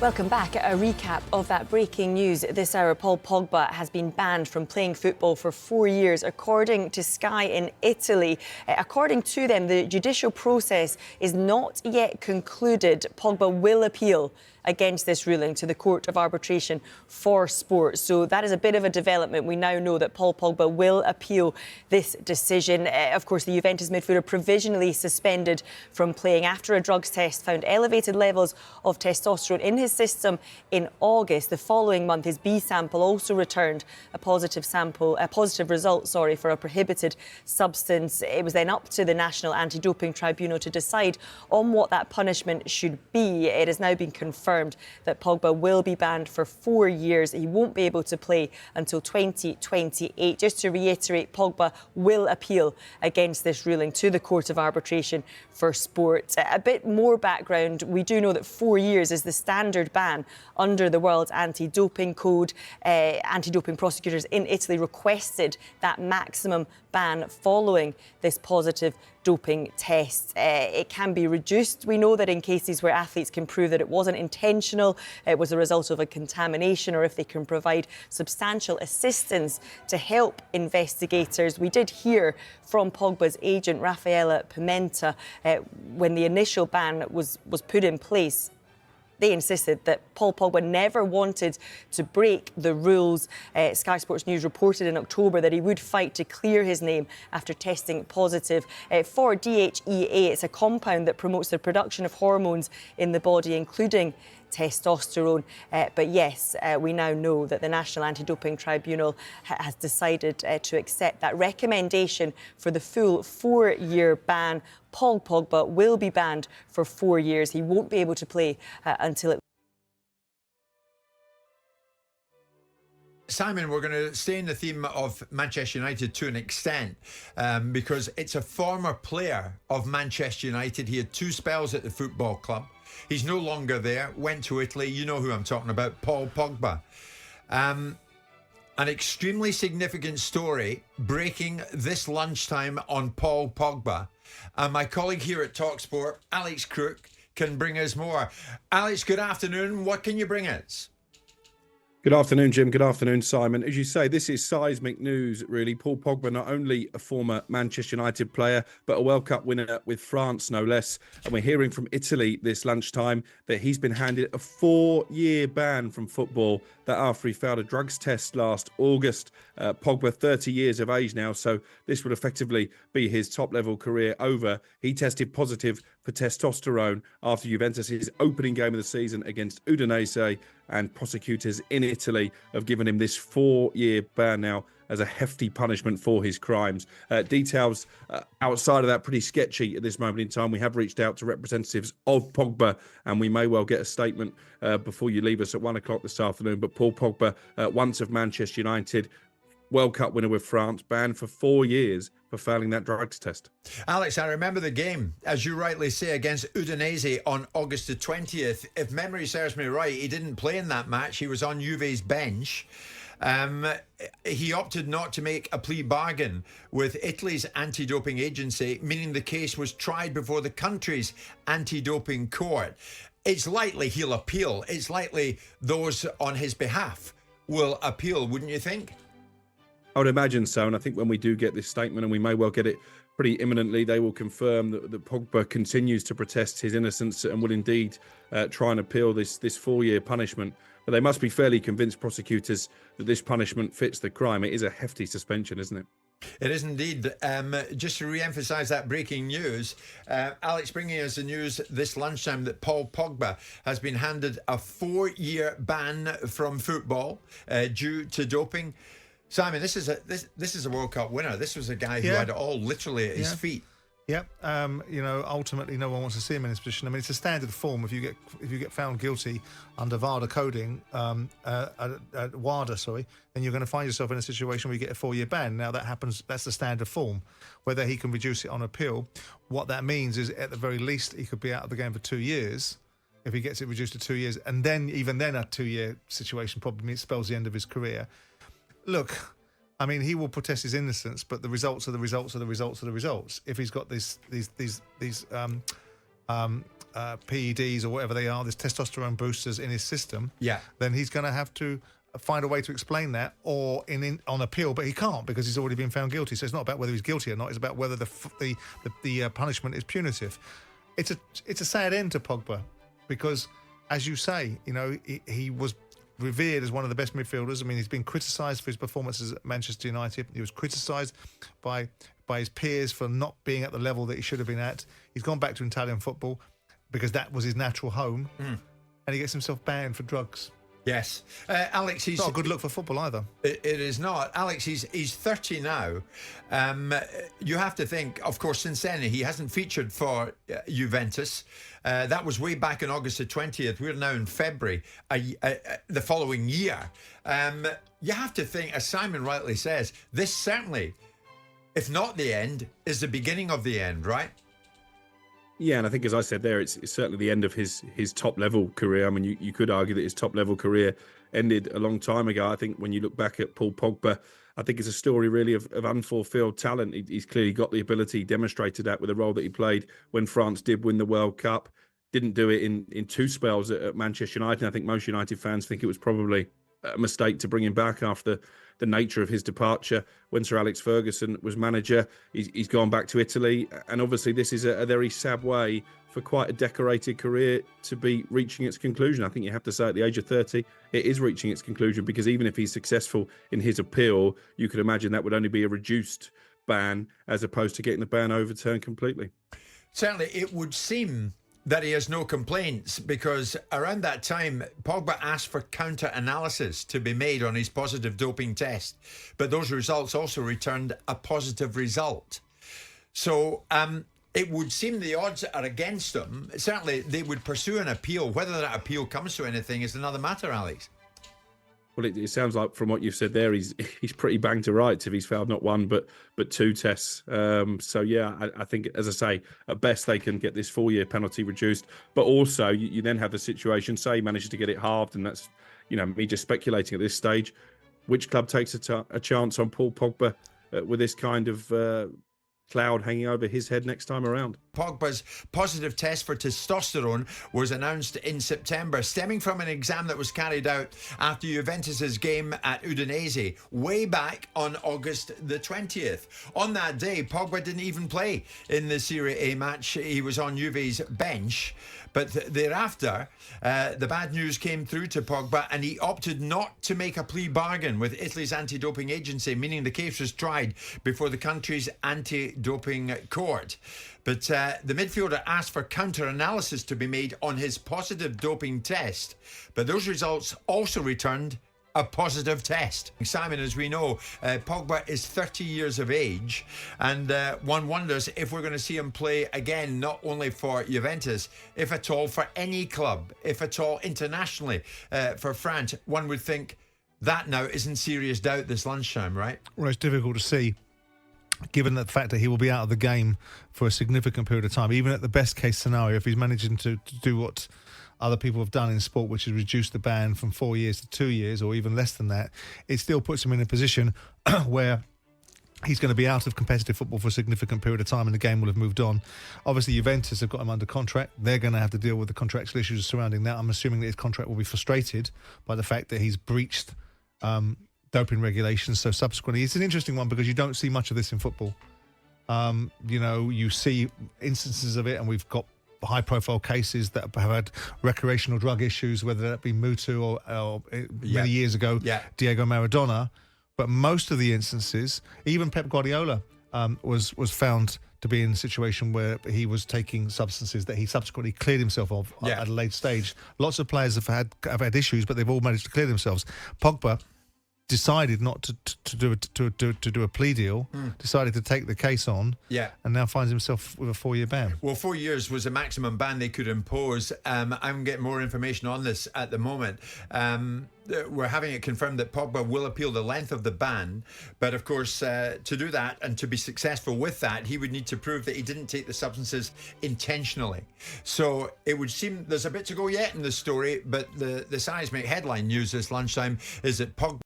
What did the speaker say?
Welcome back. A recap of that breaking news this hour. Paul Pogba has been banned from playing football for 4 years, according to Sky in Italy. According to them, the judicial process is not yet concluded. Pogba will appeal against this ruling to the Court of Arbitration for Sport. So that is a bit of a development. We now know that Paul Pogba will appeal this decision. Of course, the Juventus midfielder provisionally suspended from playing after a drugs test found elevated levels of testosterone in his system in August. The following month, his B sample also returned a positive result, for a prohibited substance. It was then up to the National Anti-Doping Tribunal to decide on what that punishment should be. It has now been confirmed that Pogba will be banned for 4 years. He won't be able to play until 2028. Just to reiterate, Pogba will appeal against this ruling to the Court of Arbitration for Sport. A bit more background. We do know that 4 years is the standard ban under the World Anti-Doping Code. Anti-doping prosecutors in Italy requested that maximum ban following this positive doping test. It can be reduced. We know that in cases where athletes can prove that it wasn't intentional, it was a result of a contamination, or if they can provide substantial assistance to help investigators. We did hear from Pogba's agent, Raffaella Pimenta, when the initial ban was put in place. They insisted that Paul Pogba never wanted to break the rules. Sky Sports News reported in October that he would fight to clear his name after testing positive for DHEA. It's a compound that promotes the production of hormones in the body, including testosterone. But yes, we now know that the National Anti-Doping Tribunal has decided to accept that recommendation for the full 4-year ban. Paul Pogba will be banned for 4 years. He won't be able to play until it... Simon, we're going to stay in the theme of Manchester United to an extent because it's a former player of Manchester United. He had 2 spells at the football club. He's no longer there, went to Italy. You know who I'm talking about, Paul Pogba. An extremely significant story breaking this lunchtime on Paul Pogba. And my colleague here at talkSPORT, Alex Crook, can bring us more. Alex, good afternoon. What can you bring us? Good afternoon, Jim. Good afternoon, Simon. As you say, this is seismic news, really. Paul Pogba, not only a former Manchester United player, but a World Cup winner with France, no less. And we're hearing from Italy this lunchtime that he's been handed a 4-year ban from football, that after he failed a drugs test last August. Pogba, 30 years of age now, so this would effectively be his top-level career over. He tested positive for testosterone after Juventus' opening game of the season against Udinese, and prosecutors in Italy have given him this 4-year ban now as a hefty punishment for his crimes. Details outside of that pretty sketchy at this moment in time. We have reached out to representatives of Pogba, and we may well get a statement before you leave us at 1 o'clock this afternoon. But Paul Pogba, once of Manchester United, World Cup winner with France, banned for 4 years for failing that drugs test. Alex, I remember the game, as you rightly say, against Udinese on August the 20th. If memory serves me right, he didn't play in that match. He was on Juve's bench. He opted not to make a plea bargain with Italy's anti-doping agency, meaning the case was tried before the country's anti-doping court. It's likely he'll appeal. It's likely those on his behalf will appeal, wouldn't you think? I would imagine so, and I think when we do get this statement, and we may well get it pretty imminently, they will confirm that Pogba continues to protest his innocence and will indeed try and appeal this 4-year punishment. But they must be fairly convinced, prosecutors, that this punishment fits the crime. It is a hefty suspension, isn't it? It is indeed. Just to re-emphasise that breaking news, Alex bringing us the news this lunchtime that Paul Pogba has been handed a 4-year ban from football due to doping. Simon, this is a World Cup winner. This was a guy who had it all literally at his feet. Yep. Ultimately, no one wants to see him in this position. I mean, it's a standard form. If you get found guilty under WADA coding, WADA, then you're going to find yourself in a situation where you get a 4-year ban. Now that happens. That's the standard form. Whether he can reduce it on appeal, what that means is, at the very least, he could be out of the game for 2 years. If he gets it reduced to 2 years, and then even then, a 2-year situation probably spells the end of his career. Look, I mean, he will protest his innocence, but the results are the results are the results are the results. If he's got these PEDs or whatever they are, there's testosterone boosters in his system, Yeah. then he's going to have to find a way to explain that or on appeal, but he can't because he's already been found guilty. So it's not about whether he's guilty or not, it's about whether the punishment is punitive. It's a sad end to Pogba because, as you say, you know, he was revered as one of the best midfielders. I mean, he's been criticised for his performances at Manchester United. He was criticised by his peers for not being at the level that he should have been at. He's gone back to Italian football because that was his natural home, and he gets himself banned for drugs. Yes. Alex, he's Not a good look for football either. It is not. Alex, he's 30 now. You have to think, of course, since then he hasn't featured for Juventus. That was way back in August the 20th. We're now in February, the following year. You have to think, as Simon rightly says, this certainly, if not the end, is the beginning of the end, right? Yeah, and I think, as I said there, it's certainly the end of his top-level career. I mean, you could argue that his top-level career ended a long time ago. I think when you look back at Paul Pogba, I think it's a story really of unfulfilled talent. He's clearly got the ability, demonstrated that with the role that he played when France did win the World Cup. Didn't do it in two spells at Manchester United. I think most United fans think it was probably a mistake to bring him back after the nature of his departure when Sir Alex Ferguson was manager. He's gone back to Italy, and obviously this is a very sad way for quite a decorated career to be reaching its conclusion. I think you have to say at the age of 30 it is reaching its conclusion, because even if he's successful in his appeal, you could imagine that would only be a reduced ban as opposed to getting the ban overturned completely. Certainly it would seem that he has no complaints, because around that time Pogba asked for counter-analysis to be made on his positive doping test, but those results also returned a positive result. So it would seem the odds are against him. Certainly they would pursue an appeal. Whether that appeal comes to anything is another matter, Alex. Well, it sounds like from what you've said there, he's pretty bang to rights if he's failed not one but two tests. So yeah, I think, as I say, at best they can get this 4-year penalty reduced. But also you then have the situation, say he manages to get it halved, and that's, you know, me just speculating at this stage. Which club takes a chance on Paul Pogba with this kind of cloud hanging over his head next time around? Pogba's positive test for testosterone was announced in September, stemming from an exam that was carried out after Juventus's game at Udinese way back on August the 20th. On that day, Pogba didn't even play in the Serie A match. He was on Juve's bench. But thereafter, the bad news came through to Pogba, and he opted not to make a plea bargain with Italy's anti-doping agency, meaning the case was tried before the country's anti-doping court. But the midfielder asked for counter-analysis to be made on his positive doping test. But those results also returned a positive test. Simon, as we know, Pogba is 30 years of age, and one wonders if we're going to see him play again, not only for Juventus, if at all for any club, if at all internationally for France. One would think that now is in serious doubt this lunchtime, right? Well, it's difficult to see, given the fact that he will be out of the game for a significant period of time. Even at the best case scenario, if he's managing to do what other people have done in sport, which is reduce the ban from 4 years to 2 years, or even less than that, it still puts him in a position where he's going to be out of competitive football for a significant period of time, and the game will have moved on. Obviously, Juventus have got him under contract. They're going to have to deal with the contractual issues surrounding that. I'm assuming that his contract will be frustrated by the fact that he's breached doping regulations. So subsequently, it's an interesting one because you don't see much of this in football. You know, you see instances of it, and we've got high-profile cases that have had recreational drug issues, whether that be Mutu or many years ago, Diego Maradona. But most of the instances, even Pep Guardiola was found to be in a situation where he was taking substances that he subsequently cleared himself of at a late stage. Lots of players have had issues, but they've all managed to clear themselves. Pogba decided not to do a plea deal, decided to take the case on, and now finds himself with a 4-year ban. Well, 4 years was the maximum ban they could impose. I'm getting more information on this at the moment. We're having it confirmed that Pogba will appeal the length of the ban, but of course to do that and to be successful with that, he would need to prove that he didn't take the substances intentionally. So it would seem there's a bit to go yet in the story, but the seismic headline news this lunchtime is that Pogba